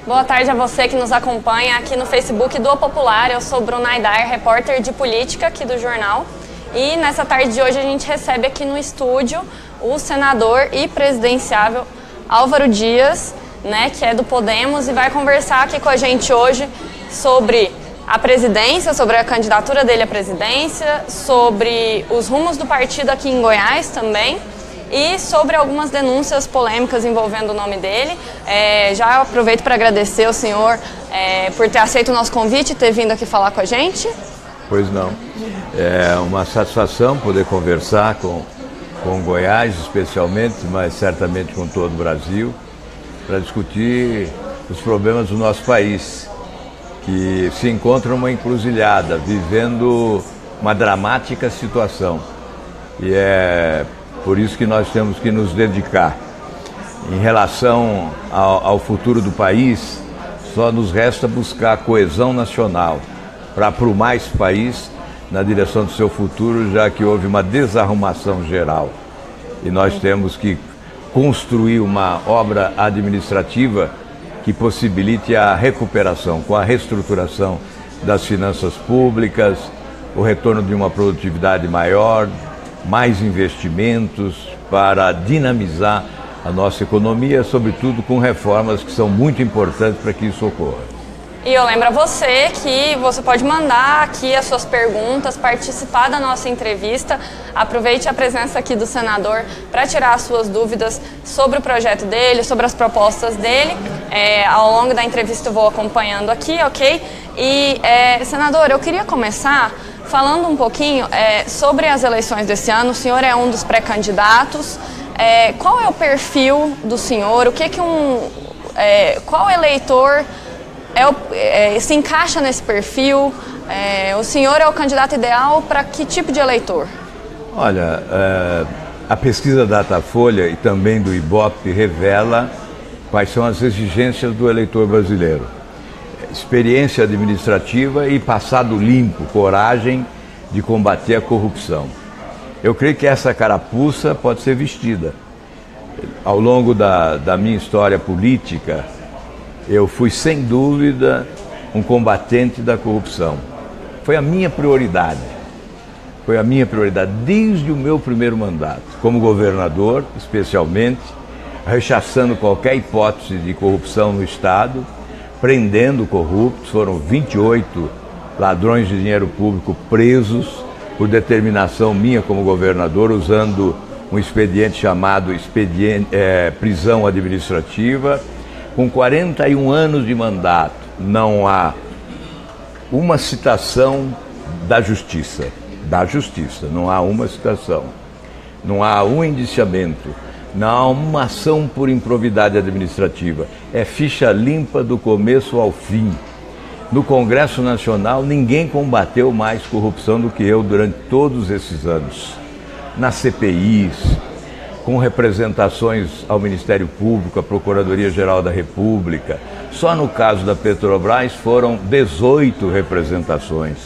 Boa tarde a você que nos acompanha aqui no Facebook do O Popular. Eu sou Bruna Aidar, repórter de política aqui do jornal. E nessa tarde de hoje a gente recebe aqui no estúdio o senador e presidenciável Álvaro Dias, que é do Podemos, e vai conversar aqui com a gente hoje sobre a presidência, sobre a candidatura dele à presidência, sobre os rumos do partido aqui em Goiás também, e sobre algumas denúncias polêmicas envolvendo o nome dele. Já aproveito para agradecer ao senhor por ter aceito o nosso convite e ter vindo aqui falar com a gente. Pois não. É uma satisfação poder conversar com Goiás especialmente, mas certamente com todo o Brasil, para discutir os problemas do nosso país, que se encontra numa encruzilhada, vivendo uma dramática situação. E é por isso que nós temos que nos dedicar. Em relação ao futuro do país, só nos resta buscar a coesão nacional para aprumar esse país na direção do seu futuro, já que houve uma desarrumação geral. E nós temos que construir uma obra administrativa que possibilite a recuperação, com a reestruturação das finanças públicas, o retorno de uma produtividade maior, mais investimentos para dinamizar a nossa economia, sobretudo com reformas que são muito importantes para que isso ocorra. E eu lembro a você que você pode mandar aqui as suas perguntas, participar da nossa entrevista. Aproveite a presença aqui do senador para tirar as suas dúvidas sobre o projeto dele, sobre as propostas dele. Ao longo da entrevista eu vou acompanhando aqui, ok? E, senador, eu queria começar falando um pouquinho sobre as eleições desse ano. O senhor é um dos pré-candidatos. Qual é o perfil do senhor? O que qual eleitor se encaixa nesse perfil? O senhor é o candidato ideal para que tipo de eleitor? Olha, a pesquisa Datafolha e também do Ibope revela quais são as exigências do eleitor brasileiro. Experiência administrativa e passado limpo, coragem de combater a corrupção. Eu creio que essa carapuça pode ser vestida. Ao longo da minha história política, eu fui, sem dúvida, um combatente da corrupção. Foi a minha prioridade. Foi a minha prioridade desde o meu primeiro mandato, como governador, especialmente, rechaçando qualquer hipótese de corrupção no Estado, prendendo corruptos. Foram 28 ladrões de dinheiro público presos por determinação minha como governador, usando um expediente chamado prisão administrativa. Com 41 anos de mandato, não há uma citação da justiça, não há uma citação, não há um indiciamento, não há uma ação por improbidade administrativa, é ficha limpa do começo ao fim. No Congresso Nacional, ninguém combateu mais corrupção do que eu durante todos esses anos. Nas CPIs, com representações ao Ministério Público, à Procuradoria-Geral da República. Só no caso da Petrobras foram 18 representações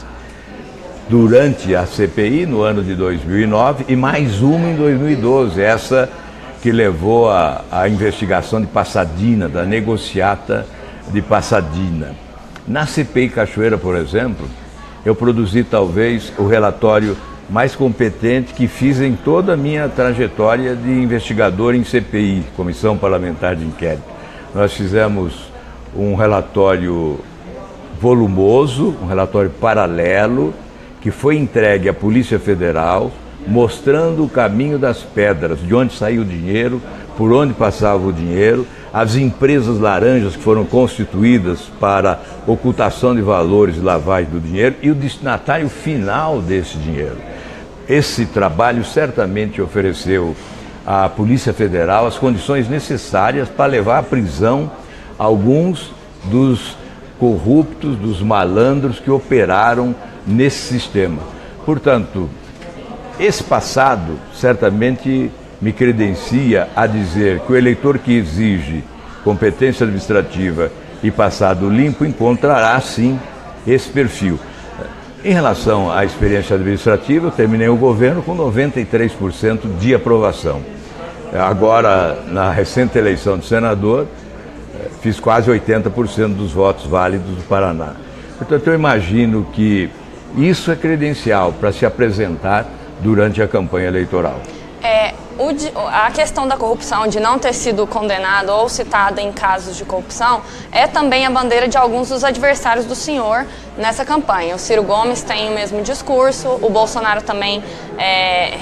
durante a CPI no ano de 2009 e mais uma em 2012, essa que levou à investigação de Passadina, da negociata de Passadina. Na CPI Cachoeira, por exemplo, eu produzi talvez o relatório mais competente que fiz em toda a minha trajetória de investigador em CPI, Comissão Parlamentar de Inquérito. Nós fizemos um relatório volumoso, um relatório paralelo, que foi entregue à Polícia Federal, mostrando o caminho das pedras, de onde saiu o dinheiro, por onde passava o dinheiro, as empresas laranjas que foram constituídas para ocultação de valores e lavagem do dinheiro e o destinatário final desse dinheiro. Esse trabalho certamente ofereceu à Polícia Federal as condições necessárias para levar à prisão alguns dos corruptos, dos malandros que operaram nesse sistema. Portanto, esse passado certamente me credencia a dizer que o eleitor que exige competência administrativa e passado limpo encontrará, sim, esse perfil. Em relação à experiência administrativa, eu terminei o governo com 93% de aprovação. Agora, na recente eleição de senador, fiz quase 80% dos votos válidos do Paraná. Portanto, eu imagino que isso é credencial para se apresentar durante a campanha eleitoral. A questão da corrupção, de não ter sido condenado ou citado em casos de corrupção, é também a bandeira de alguns dos adversários do senhor nessa campanha. O Ciro Gomes tem o mesmo discurso, o Bolsonaro também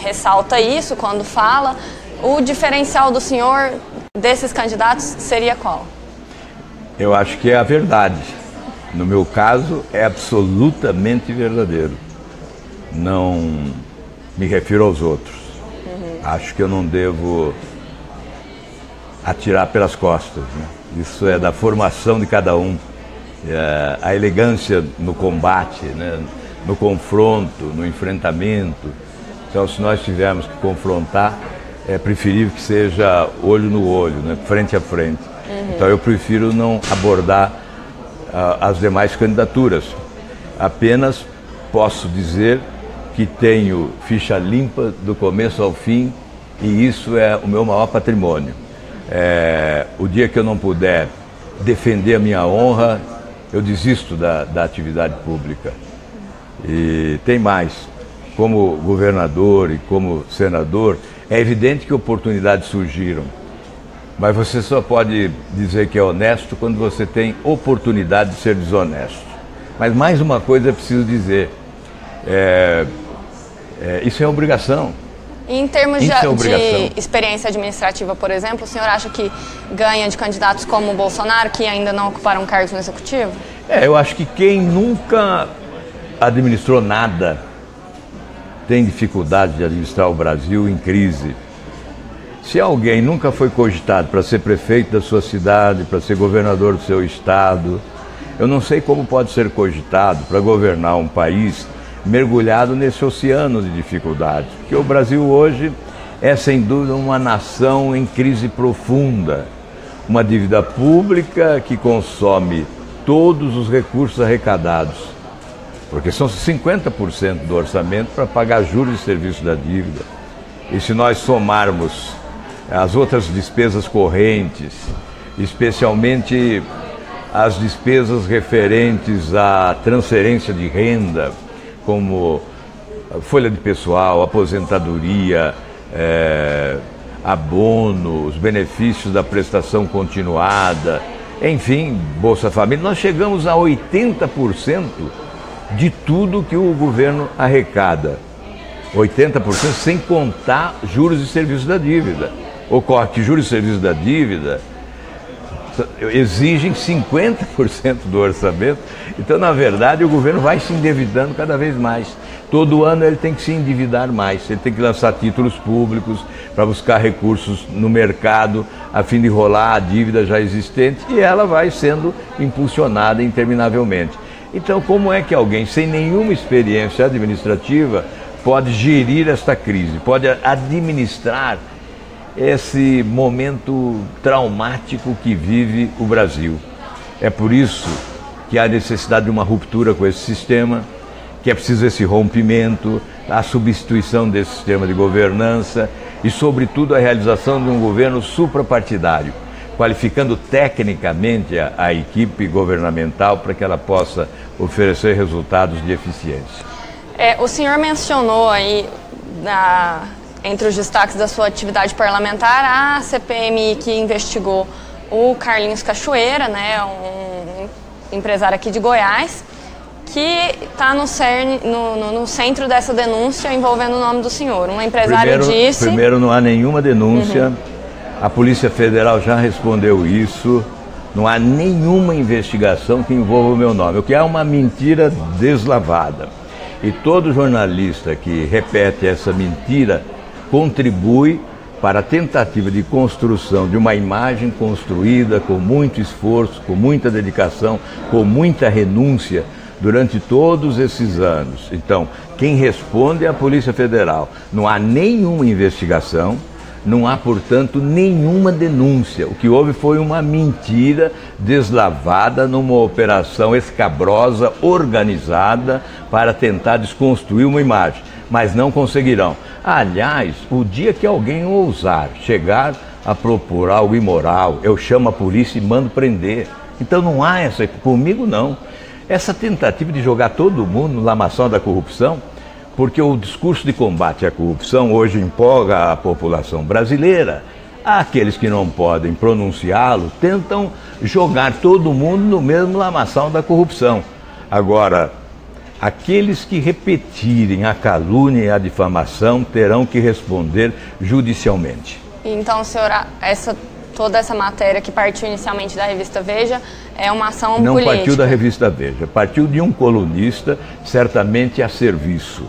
ressalta isso quando fala. O diferencial do senhor desses candidatos seria qual? Eu acho que é a verdade. No meu caso, é absolutamente verdadeiro. Não me refiro aos outros. Acho que eu não devo atirar pelas costas, né? Isso é da formação de cada um. A elegância no combate, né? No confronto, no enfrentamento. Então, se nós tivermos que confrontar, é preferível que seja olho no olho, né? Frente a frente. Então, eu prefiro não abordar as demais candidaturas. Apenas posso dizer que tenho ficha limpa do começo ao fim, e isso é o meu maior patrimônio. O dia que eu não puder defender a minha honra, eu desisto da atividade pública. E tem mais, como governador e como senador, é evidente que oportunidades surgiram, mas você só pode dizer que é honesto quando você tem oportunidade de ser desonesto. Mas mais uma coisa é preciso dizer, isso é obrigação. Em termos de experiência administrativa, por exemplo, o senhor acha que ganha de candidatos como o Bolsonaro, que ainda não ocuparam cargos no Executivo? Eu acho que quem nunca administrou nada tem dificuldade de administrar o Brasil em crise. Se alguém nunca foi cogitado para ser prefeito da sua cidade, para ser governador do seu estado, eu não sei como pode ser cogitado para governar um país mergulhado nesse oceano de dificuldades. Porque o Brasil hoje é, sem dúvida, uma nação em crise profunda. Uma dívida pública que consome todos os recursos arrecadados. Porque são 50% do orçamento para pagar juros e serviços da dívida. E se nós somarmos as outras despesas correntes, especialmente as despesas referentes à transferência de renda, como folha de pessoal, aposentadoria, abono, os benefícios da prestação continuada, enfim, Bolsa Família, nós chegamos a 80% de tudo que o governo arrecada. 80% sem contar juros e serviços da dívida. Ocorre que juros e serviços da dívida exigem 50% do orçamento, então na verdade o governo vai se endividando cada vez mais. Todo ano ele tem que se endividar mais, ele tem que lançar títulos públicos para buscar recursos no mercado a fim de rolar a dívida já existente, e ela vai sendo impulsionada interminavelmente. Então, como é que alguém sem nenhuma experiência administrativa pode gerir esta crise, pode administrar esse momento traumático que vive o Brasil? É por isso que há necessidade de uma ruptura com esse sistema, que é preciso esse rompimento, a substituição desse sistema de governança e, sobretudo, a realização de um governo suprapartidário, qualificando tecnicamente a equipe governamental para que ela possa oferecer resultados de eficiência. O senhor mencionou aí, entre os destaques da sua atividade parlamentar, a CPMI que investigou o Carlinhos Cachoeira, né, um empresário aqui de Goiás, que está no centro dessa denúncia envolvendo o nome do senhor. Um empresário disse... Primeiro, não há nenhuma denúncia, a Polícia Federal já respondeu isso, não há nenhuma investigação que envolva o meu nome, o que é uma mentira deslavada. E todo jornalista que repete essa mentira contribui para a tentativa de construção de uma imagem construída com muito esforço, com muita dedicação, com muita renúncia durante todos esses anos. Então, quem responde é a Polícia Federal. Não há nenhuma investigação, não há, portanto, nenhuma denúncia. O que houve foi uma mentira deslavada numa operação escabrosa, organizada, para tentar desconstruir uma imagem. Mas não conseguirão. Aliás, o dia que alguém ousar chegar a propor algo imoral, eu chamo a polícia e mando prender. Então não há essa, comigo não. Essa tentativa de jogar todo mundo no lamaçal da corrupção, porque o discurso de combate à corrupção hoje empolga a população brasileira. Aqueles que não podem pronunciá-lo tentam jogar todo mundo no mesmo lamaçal da corrupção. Agora, aqueles que repetirem a calúnia e a difamação terão que responder judicialmente. Então, senhor, toda essa matéria que partiu inicialmente da revista Veja é uma ação política? Não partiu da revista Veja, partiu de um colunista, certamente a serviço.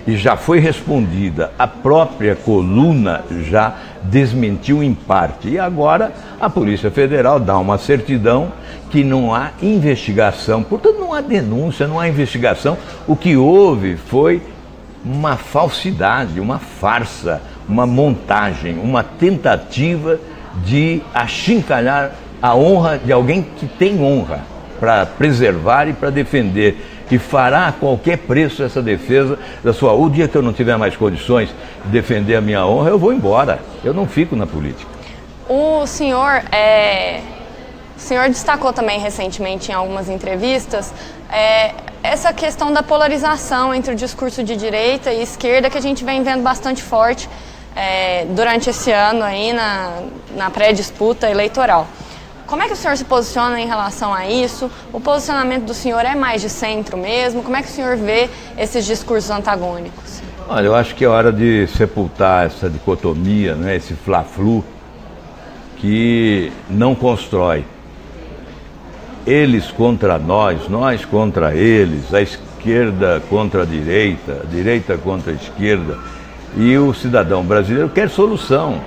E já foi respondida, a própria coluna já desmentiu em parte. E agora a Polícia Federal dá uma certidão que não há investigação, portanto não há denúncia, não há investigação. O que houve foi uma falsidade, uma farsa, uma montagem, uma tentativa de achincalhar a honra de alguém que tem honra, para preservar e para defender. E fará a qualquer preço essa defesa da sua. O dia que eu não tiver mais condições de defender a minha honra, eu vou embora. Eu não fico na política. O senhor destacou também recentemente em algumas entrevistas essa questão da polarização entre o discurso de direita e esquerda que a gente vem vendo bastante forte durante esse ano aí na pré-disputa eleitoral. Como é que o senhor se posiciona em relação a isso? O posicionamento do senhor é mais de centro mesmo? Como é que o senhor vê esses discursos antagônicos? Olha, eu acho que é hora de sepultar essa dicotomia, né, esse fla-flu, que não constrói. Eles contra nós, nós contra eles, a esquerda contra a direita contra a esquerda. E o cidadão brasileiro quer solução.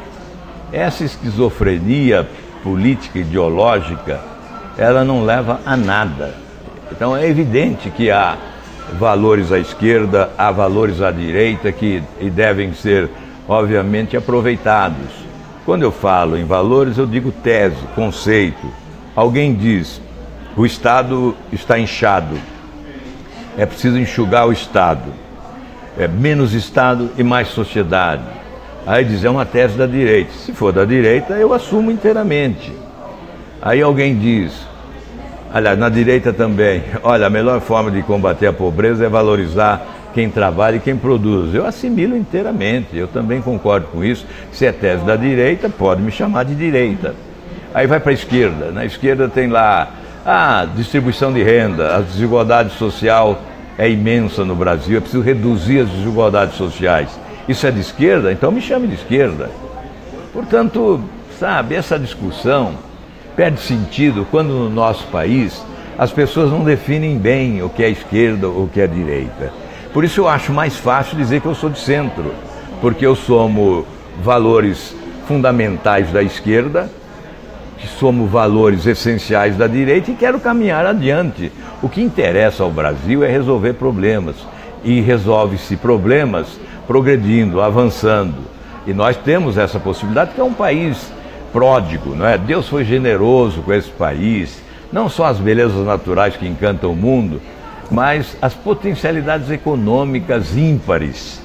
Essa esquizofrenia política, ideológica, ela não leva a nada. Então é evidente que há valores à esquerda, há valores à direita que devem ser, obviamente, aproveitados. Quando eu falo em valores, eu digo tese, conceito. Alguém diz, o Estado está inchado, é preciso enxugar o Estado. É menos Estado e mais sociedade. Aí diz, é uma tese da direita. Se for da direita, eu assumo inteiramente. Aí alguém diz, aliás, na direita também, olha, a melhor forma de combater a pobreza é valorizar quem trabalha e quem produz. Eu assimilo inteiramente, eu também concordo com isso. Se é tese da direita, pode me chamar de direita. Aí vai para a esquerda. Na esquerda tem lá a distribuição de renda, a desigualdade social é imensa no Brasil, é preciso reduzir as desigualdades sociais. Isso é de esquerda? Então me chame de esquerda. Portanto, sabe, essa discussão perde sentido quando no nosso país as pessoas não definem bem o que é esquerda ou o que é direita. Por isso eu acho mais fácil dizer que eu sou de centro, porque eu somo valores fundamentais da esquerda, que somos valores essenciais da direita e quero caminhar adiante. O que interessa ao Brasil é resolver problemas, e resolve-se problemas progredindo, avançando. E nós temos essa possibilidade, porque é um país pródigo, não é? Deus foi generoso com esse país, não só as belezas naturais que encantam o mundo, mas as potencialidades econômicas ímpares.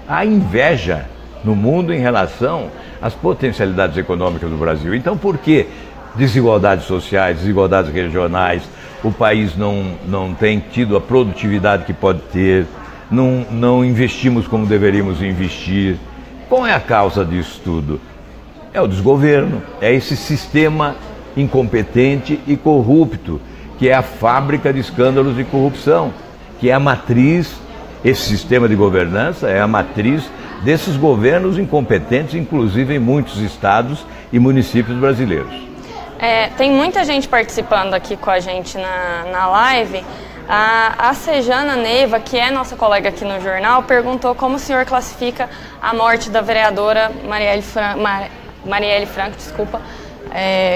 Há inveja no mundo em relação às potencialidades econômicas do Brasil. Então, por que desigualdades sociais, desigualdades regionais, o país não tem tido a produtividade que pode ter, não investimos como deveríamos investir? Qual é a causa disso tudo? É o desgoverno, é esse sistema incompetente e corrupto, que é a fábrica de escândalos de corrupção, que é a matriz, esse sistema de governança é a matriz desses governos incompetentes, inclusive em muitos estados e municípios brasileiros. Tem muita gente participando aqui com a gente na live. A Sejana Neiva, que é nossa colega aqui no jornal, perguntou como o senhor classifica a morte da vereadora Marielle Franco,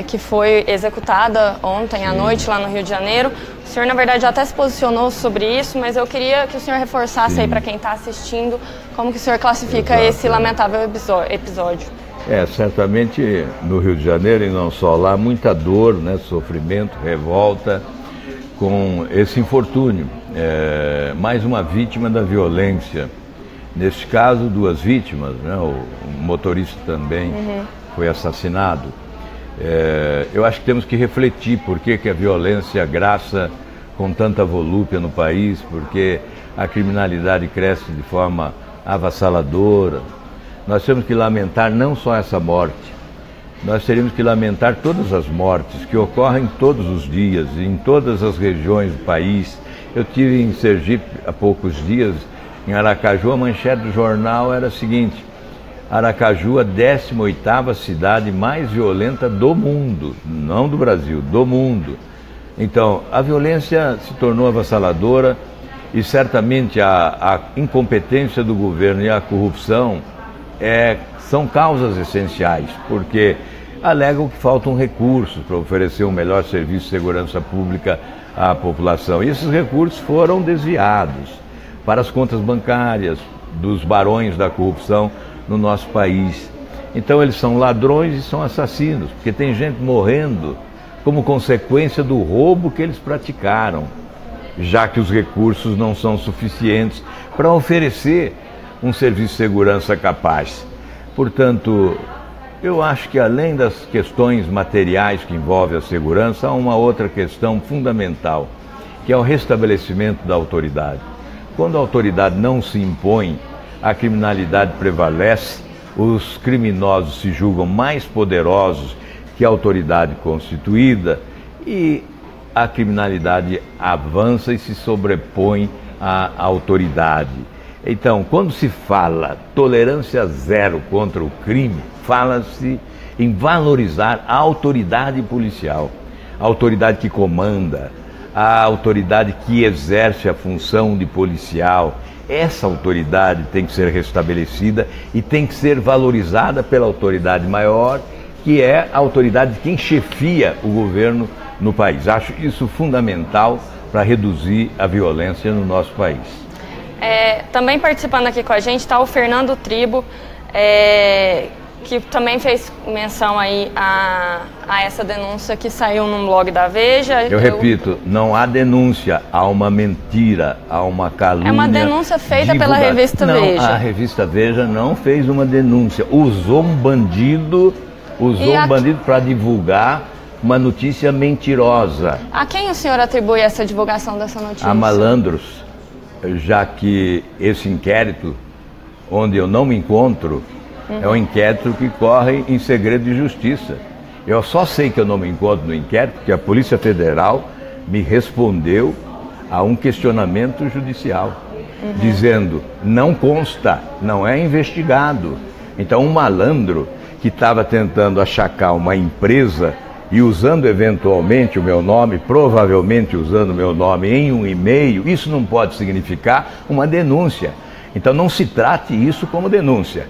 que foi executada ontem à noite lá no Rio de Janeiro. O senhor, na verdade, já até se posicionou sobre isso, mas eu queria que o senhor reforçasse aí para quem está assistindo como que o senhor classifica esse lamentável episódio. Certamente no Rio de Janeiro, e não só lá, muita dor, né, sofrimento, revolta com esse infortúnio. Mais uma vítima da violência. Neste caso, duas vítimas, né, o motorista também foi assassinado, eu acho que temos que refletir por que a violência graça com tanta volúpia no país, porque a criminalidade cresce de forma avassaladora. Nós temos que lamentar não só essa morte, nós teríamos que lamentar todas as mortes que ocorrem todos os dias, em todas as regiões do país. Eu estive em Sergipe há poucos dias, em Aracaju, a manchete do jornal era a seguinte: Aracaju, a 18ª cidade mais violenta do mundo, não do Brasil, do mundo. Então, a violência se tornou avassaladora e certamente a incompetência do governo e a corrupção são causas essenciais, porque alegam que faltam recursos para oferecer um melhor serviço de segurança pública à população. E esses recursos foram desviados para as contas bancárias dos barões da corrupção no nosso país. Então eles são ladrões e são assassinos, porque tem gente morrendo como consequência do roubo que eles praticaram, já que os recursos não são suficientes para oferecer um serviço de segurança capaz. Portanto, eu acho que além das questões materiais que envolvem a segurança, há uma outra questão fundamental, que é o restabelecimento da autoridade. Quando a autoridade não se impõe, a criminalidade prevalece, os criminosos se julgam mais poderosos que a autoridade constituída e a criminalidade avança e se sobrepõe à autoridade. Então, quando se fala tolerância zero contra o crime, fala-se em valorizar a autoridade policial, a autoridade que comanda, a autoridade que exerce a função de policial. Essa autoridade tem que ser restabelecida e tem que ser valorizada pela autoridade maior, que é a autoridade de quem chefia o governo no país. Acho isso fundamental para reduzir a violência no nosso país. Também participando aqui com a gente está o Fernando Tribo, que também fez menção aí a essa denúncia que saiu num blog da Veja. Eu repito, não há denúncia, há uma mentira, há uma calúnia. É uma denúncia feita pela revista Veja. Não, a revista Veja não fez uma denúncia, usou um bandido para divulgar uma notícia mentirosa. A quem o senhor atribui essa divulgação dessa notícia? A malandros, já que esse inquérito, onde eu não me encontro, é um inquérito que corre em segredo de justiça. Eu só sei que eu não me encontro no inquérito porque a Polícia Federal me respondeu a um questionamento judicial, dizendo, não consta, não é investigado. Então um malandro que estava tentando achacar uma empresa e usando eventualmente o meu nome, provavelmente usando o meu nome em um e-mail, isso não pode significar uma denúncia. Então não se trate isso como denúncia.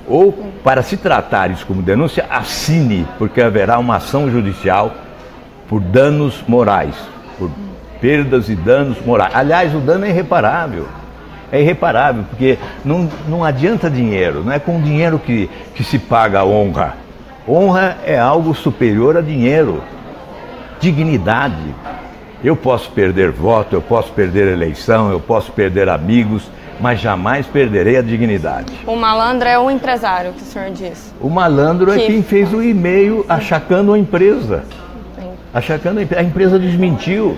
Ou, para se tratar isso como denúncia, assine, porque haverá uma ação judicial por danos morais, por perdas e danos morais. Aliás, o dano é irreparável. É irreparável, porque não adianta dinheiro, não é com dinheiro que se paga a honra. Honra é algo superior a dinheiro. Dignidade. Eu posso perder voto, eu posso perder eleição, eu posso perder amigos, mas jamais perderei a dignidade. O malandro é o empresário, que o senhor diz. O malandro é quem fez o e-mail achacando a empresa. Achacando a empresa desmentiu.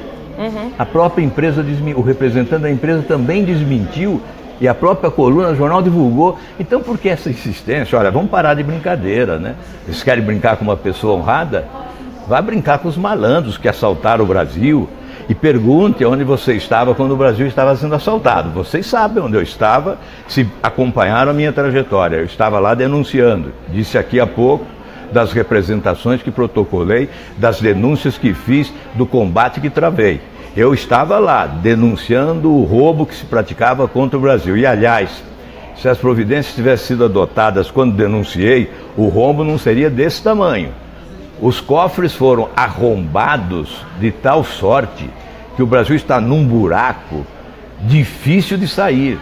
A própria empresa desmentiu, o representante da empresa também desmentiu e a própria coluna do jornal divulgou. Então por que essa insistência? Olha, vamos parar de brincadeira, né? Vocês querem brincar com uma pessoa honrada? Vá brincar com os malandros que assaltaram o Brasil. E pergunte onde você estava quando o Brasil estava sendo assaltado. Vocês sabem onde eu estava, se acompanharam a minha trajetória. Eu estava lá denunciando. Disse aqui há pouco das representações que protocolei, das denúncias que fiz, do combate que travei. Eu estava lá denunciando o roubo que se praticava contra o Brasil. E, aliás, se as providências tivessem sido adotadas quando denunciei, o rombo não seria desse tamanho. Os cofres foram arrombados de tal sorte que o Brasil está num buraco difícil de sair.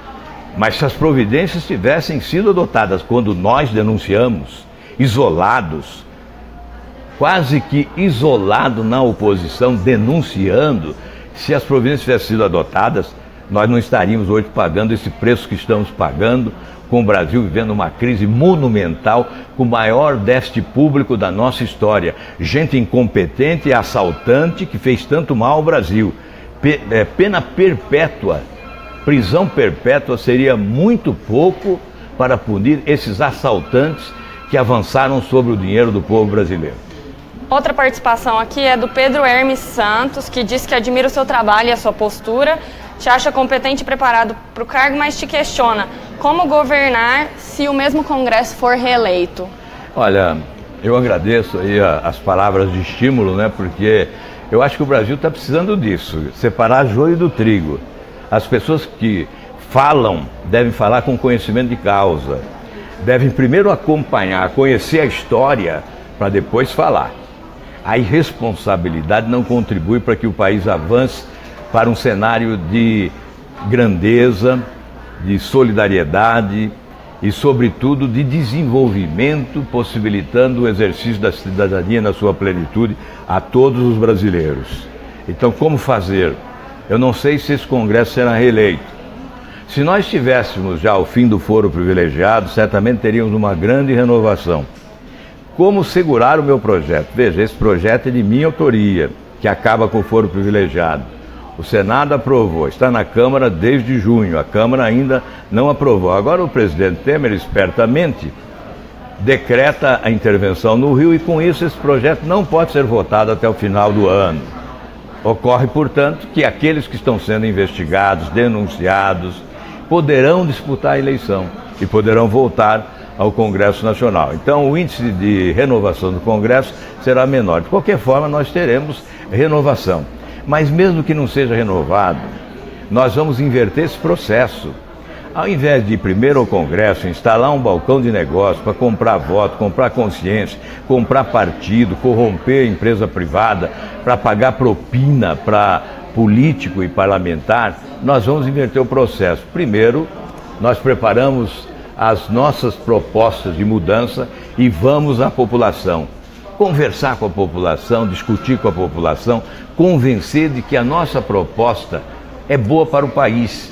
Mas se as providências tivessem sido adotadas quando nós denunciamos, isolados, quase que isolado na oposição, denunciando, se as providências tivessem sido adotadas, nós não estaríamos hoje pagando esse preço que estamos pagando, com o Brasil vivendo uma crise monumental, com o maior déficit público da nossa história. Gente incompetente e assaltante que fez tanto mal ao Brasil. Pena perpétua, prisão perpétua seria muito pouco para punir esses assaltantes que avançaram sobre o dinheiro do povo brasileiro. Outra participação aqui é do Pedro Hermes Santos, que diz que admira o seu trabalho e a sua postura, te acha competente e preparado para o cargo, mas te questiona como governar se o mesmo Congresso for reeleito. Olha, eu agradeço aí as palavras de estímulo, né? Porque eu acho que o Brasil está precisando disso, separar joio do trigo. As pessoas que falam devem falar com conhecimento de causa, devem primeiro acompanhar, conhecer a história para depois falar. A irresponsabilidade não contribui para que o país avance para um cenário de grandeza, de solidariedade e, sobretudo, de desenvolvimento, possibilitando o exercício da cidadania na sua plenitude a todos os brasileiros. Então, como fazer? Eu não sei se esse Congresso será reeleito. Se nós tivéssemos já o fim do foro privilegiado, certamente teríamos uma grande renovação. Como segurar o meu projeto? Veja, esse projeto é de minha autoria, que acaba com o foro privilegiado. O Senado aprovou, está na Câmara desde junho, a Câmara ainda não aprovou. Agora o presidente Temer, espertamente, decreta a intervenção no Rio e com isso esse projeto não pode ser votado até o final do ano. Ocorre, portanto, que aqueles que estão sendo investigados, denunciados, poderão disputar a eleição e poderão voltar ao Congresso Nacional. Então o índice de renovação do Congresso será menor. De qualquer forma, nós teremos renovação. Mas mesmo que não seja renovado, nós vamos inverter esse processo. Ao invés de ir primeiro ao Congresso, instalar um balcão de negócio para comprar voto, comprar consciência, comprar partido, corromper a empresa privada, para pagar propina para político e parlamentar, nós vamos inverter o processo. Primeiro, nós preparamos as nossas propostas de mudança e vamos à população. Conversar com a população, discutir com a população, convencer de que a nossa proposta é boa para o país.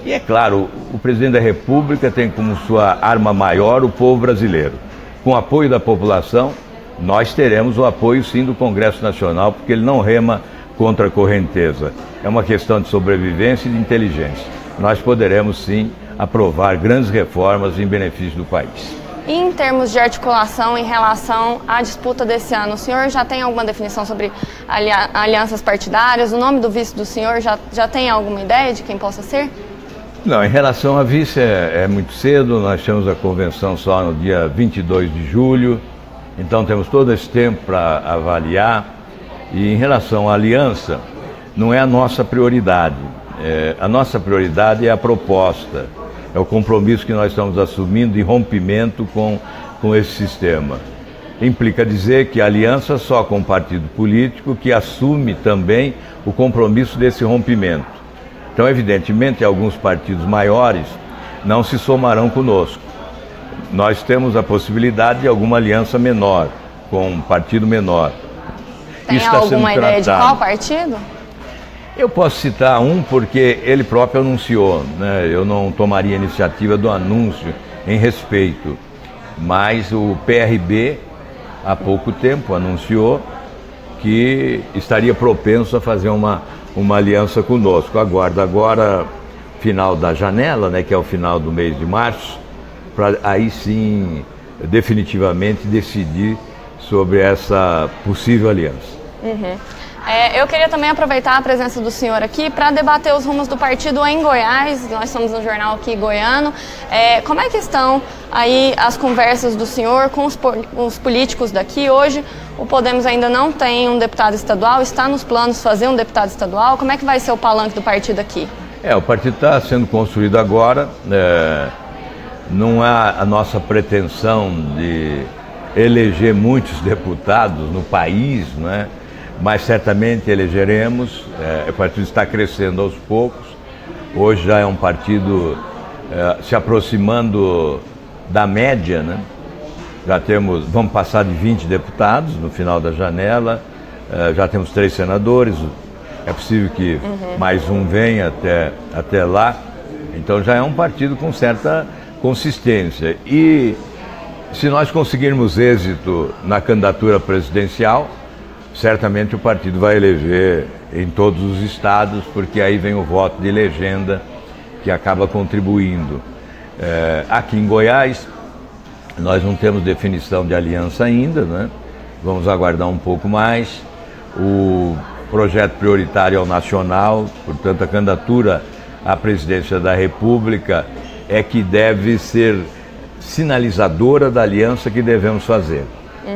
E é claro, o presidente da República tem como sua arma maior o povo brasileiro. Com o apoio da população, nós teremos o apoio sim do Congresso Nacional, porque ele não rema contra a correnteza. É uma questão de sobrevivência e de inteligência. Nós poderemos sim aprovar grandes reformas em benefício do país. E em termos de articulação em relação à disputa desse ano, o senhor já tem alguma definição sobre alianças partidárias? O nome do vice do senhor já tem alguma ideia de quem possa ser? Não, em relação a vice é muito cedo, nós temos a convenção só no dia 22 de julho, então temos todo esse tempo para avaliar. E em relação à aliança, não é a nossa prioridade. A nossa prioridade é a proposta, é o compromisso que nós estamos assumindo de rompimento com esse sistema. Implica dizer que a aliança só com um partido político que assume também o compromisso desse rompimento. Então, evidentemente, alguns partidos maiores não se somarão conosco. Nós temos a possibilidade de alguma aliança menor, com um partido menor. Tem alguma ideia de qual partido? Eu posso citar um porque ele próprio anunciou, né? Eu não tomaria iniciativa do anúncio em respeito, mas o PRB há pouco tempo anunciou que estaria propenso a fazer uma aliança conosco. Aguardo agora final da janela, né, que é o final do mês de março, para aí sim definitivamente decidir sobre essa possível aliança. Uhum. Eu queria também aproveitar a presença do senhor aqui para debater os rumos do partido em Goiás. Nós somos um jornal aqui goiano. Como é que estão aí as conversas do senhor com os políticos daqui? Hoje o Podemos ainda não tem um deputado estadual, está nos planos fazer um deputado estadual. Como é que vai ser o palanque do partido aqui? O partido está sendo construído agora. Não há a nossa pretensão de eleger muitos deputados no país, não é? Mas certamente elegeremos. O partido está crescendo aos poucos. Hoje já é um partido se aproximando da média, né? Vamos passar de 20 deputados no final da janela, já temos 3 senadores, é possível que mais um venha até lá. Então já é um partido com certa consistência. E se nós conseguirmos êxito na candidatura presidencial, certamente o partido vai eleger em todos os estados, porque aí vem o voto de legenda que acaba contribuindo. Aqui em Goiás, nós não temos definição de aliança ainda, né? Vamos aguardar um pouco mais. O projeto prioritário é o nacional, portanto a candidatura à presidência da República é que deve ser sinalizadora da aliança que devemos fazer.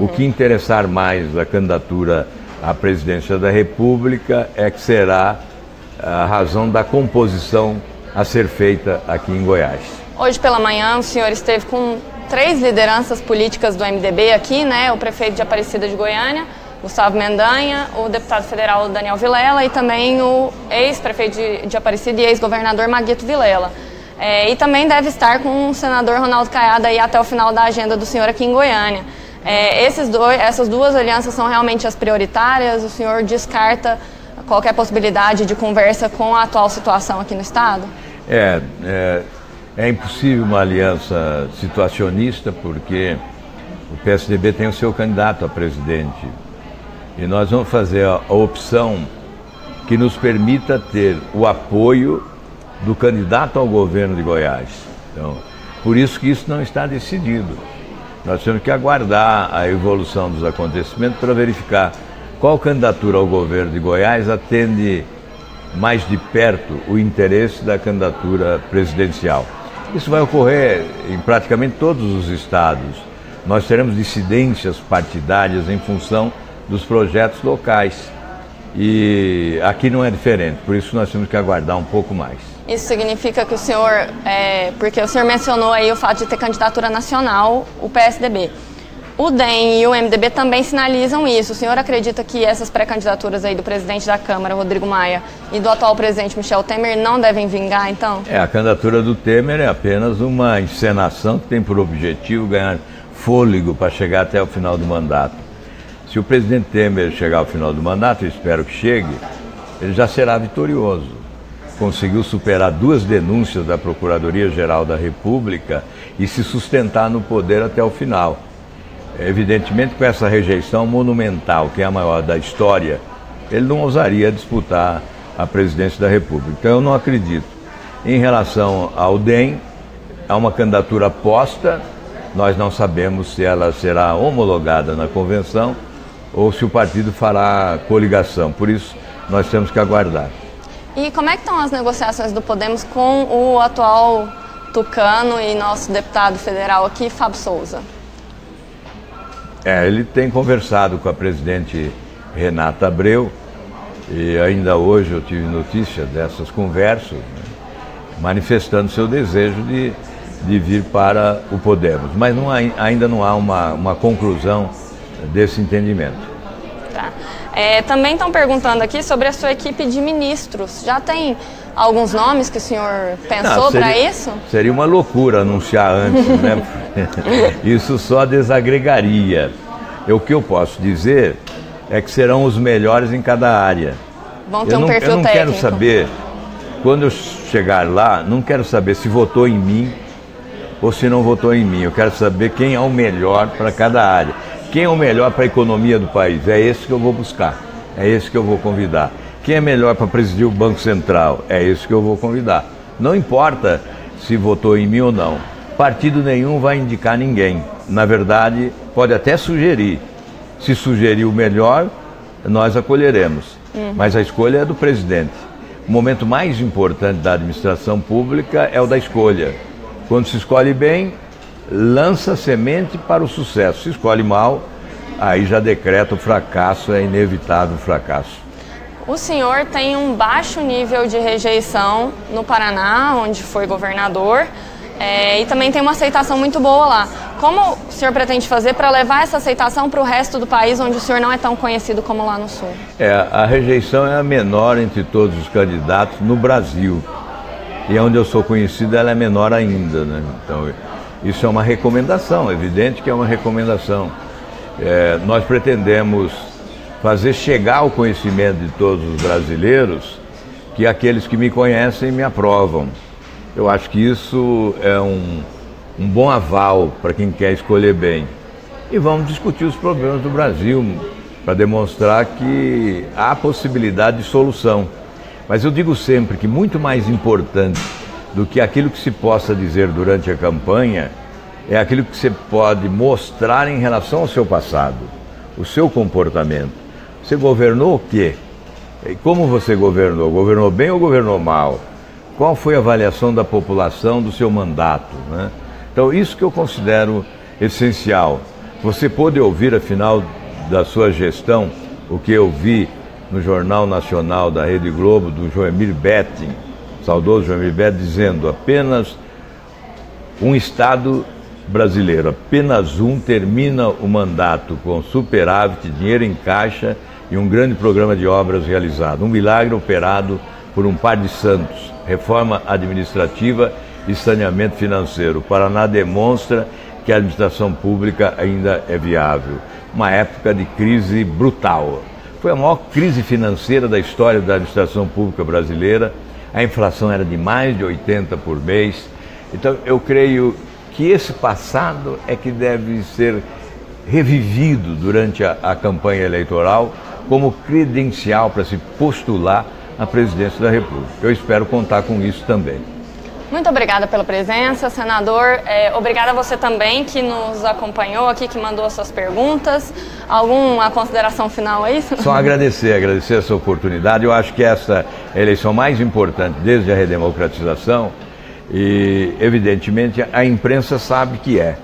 O que interessar mais a candidatura à presidência da República é que será a razão da composição a ser feita aqui em Goiás. Hoje pela manhã o senhor esteve com 3 lideranças políticas do MDB aqui, né? O prefeito de Aparecida de Goiânia, Gustavo Mendanha, o deputado federal Daniel Vilela e também o ex-prefeito de Aparecida e ex-governador Maguito Vilela. E também deve estar com o senador Ronaldo Caiado aí até o final da agenda do senhor aqui em Goiânia. Essas duas alianças são realmente as prioritárias? O senhor descarta qualquer possibilidade de conversa com a atual situação aqui no estado? É impossível uma aliança situacionista, porque o PSDB tem o seu candidato a presidente. E nós vamos fazer a opção que nos permita ter o apoio do candidato ao governo de Goiás. Então, por isso que isso não está decidido. Nós temos que aguardar a evolução dos acontecimentos para verificar qual candidatura ao governo de Goiás atende mais de perto o interesse da candidatura presidencial. Isso vai ocorrer em praticamente todos os estados. Nós teremos dissidências partidárias em função dos projetos locais. E aqui não é diferente, por isso nós temos que aguardar um pouco mais. Isso significa que o senhor, porque o senhor mencionou aí o fato de ter candidatura nacional, o PSDB. O DEM e o MDB também sinalizam isso. O senhor acredita que essas pré-candidaturas aí do presidente da Câmara, Rodrigo Maia, e do atual presidente Michel Temer não devem vingar, então? A candidatura do Temer é apenas uma encenação que tem por objetivo ganhar fôlego para chegar até o final do mandato. Se o presidente Temer chegar ao final do mandato, eu espero que chegue, ele já será vitorioso. Conseguiu superar 2 denúncias da Procuradoria-Geral da República e se sustentar no poder até o final. Evidentemente, com essa rejeição monumental, que é a maior da história, ele não ousaria disputar a presidência da República. Então, eu não acredito. Em relação ao DEM, há uma candidatura posta, nós não sabemos se ela será homologada na convenção ou se o partido fará coligação. Por isso, nós temos que aguardar. E como é que estão as negociações do Podemos com o atual tucano e nosso deputado federal aqui, Fábio Souza? Ele tem conversado com a presidente Renata Abreu e ainda hoje eu tive notícia dessas conversas, né, manifestando seu desejo de vir para o Podemos. Mas ainda não há uma conclusão desse entendimento. Tá. Também estão perguntando aqui sobre a sua equipe de ministros. Já tem alguns nomes que o senhor pensou para isso? Seria uma loucura anunciar antes, né? Isso só desagregaria. O que eu posso dizer é que serão os melhores em cada área. Vão ter um perfil técnico. Eu não quero saber, quando eu chegar lá, não quero saber se votou em mim ou se não votou em mim. Eu quero saber quem é o melhor para cada área. Quem é o melhor para a economia do país? É esse que eu vou buscar, é esse que eu vou convidar. Quem é melhor para presidir o Banco Central? É esse que eu vou convidar. Não importa se votou em mim ou não. Partido nenhum vai indicar ninguém. Na verdade, pode até sugerir. Se sugerir o melhor, nós acolheremos. Mas a escolha é do presidente. O momento mais importante da administração pública é o da escolha. Quando se escolhe bem, lança semente para o sucesso. Se escolhe mal, aí já decreta o fracasso, é inevitável o fracasso. O senhor tem um baixo nível de rejeição no Paraná, onde foi governador, e também tem uma aceitação muito boa lá. Como o senhor pretende fazer para levar essa aceitação para o resto do país, onde o senhor não é tão conhecido como lá no Sul? A rejeição é a menor entre todos os candidatos no Brasil. E onde eu sou conhecido, ela é menor ainda, né? Então, isso é uma recomendação, evidente que é uma recomendação. Nós pretendemos fazer chegar ao conhecimento de todos os brasileiros que aqueles que me conhecem me aprovam. Eu acho que isso é um bom aval para quem quer escolher bem. E vamos discutir os problemas do Brasil para demonstrar que há possibilidade de solução. Mas eu digo sempre que muito mais importante do que aquilo que se possa dizer durante a campanha é aquilo que você pode mostrar em relação ao seu passado, o seu comportamento. Você governou o quê? E como você governou? Governou bem ou governou mal? Qual foi a avaliação da população do seu mandato, né? Então, isso que eu considero essencial. Você pôde ouvir, afinal da sua gestão, o que eu vi no Jornal Nacional da Rede Globo, do Joemir Betting, saudoso Joemir Betting, dizendo: apenas um Estado brasileiro, apenas um, termina o mandato com superávit, dinheiro em caixa e um grande programa de obras realizado. Um milagre operado por um par de santos, reforma administrativa e saneamento financeiro. O Paraná demonstra que a administração pública ainda é viável. Uma época de crise brutal. Foi a maior crise financeira da história da administração pública brasileira. A inflação era de mais de 80 por mês. Então, eu creio que esse passado é que deve ser revivido durante a campanha eleitoral como credencial para se postular à presidência da República. Eu espero contar com isso também. Muito obrigada pela presença, senador. Obrigada a você também que nos acompanhou aqui, que mandou as suas perguntas. Alguma consideração final aí? Só agradecer essa oportunidade. Eu acho que essa é a eleição mais importante desde a redemocratização e, evidentemente, a imprensa sabe que é.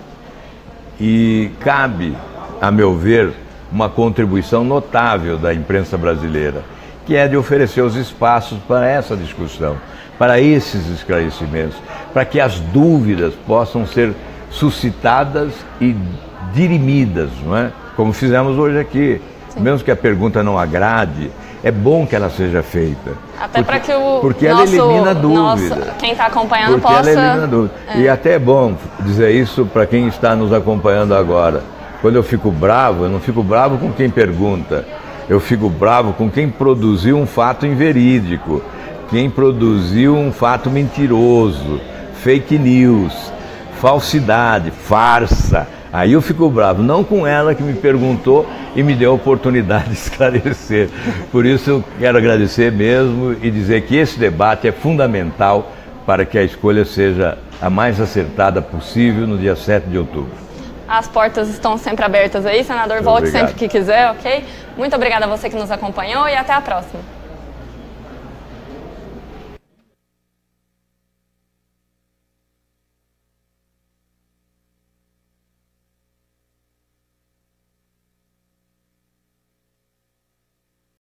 E cabe, a meu ver, uma contribuição notável da imprensa brasileira, que é de oferecer os espaços para essa discussão, para esses esclarecimentos, para que as dúvidas possam ser suscitadas e dirimidas, não é? Como fizemos hoje aqui. Sim. Mesmo que a pergunta não agrade, é bom que ela seja feita. Até para que porque ela elimina dúvida. Quem está acompanhando porque possa... ela elimina dúvida. E até é bom dizer isso para quem está nos acompanhando agora. Quando eu fico bravo, eu não fico bravo com quem pergunta. Eu fico bravo com quem produziu um fato inverídico, quem produziu um fato mentiroso, fake news, falsidade, farsa. Aí eu fico bravo, não com ela que me perguntou e me deu a oportunidade de esclarecer. Por isso eu quero agradecer mesmo e dizer que esse debate é fundamental para que a escolha seja a mais acertada possível no dia 7 de outubro. As portas estão sempre abertas aí, senador. Volte sempre que quiser, ok? Muito obrigada a você que nos acompanhou e até a próxima.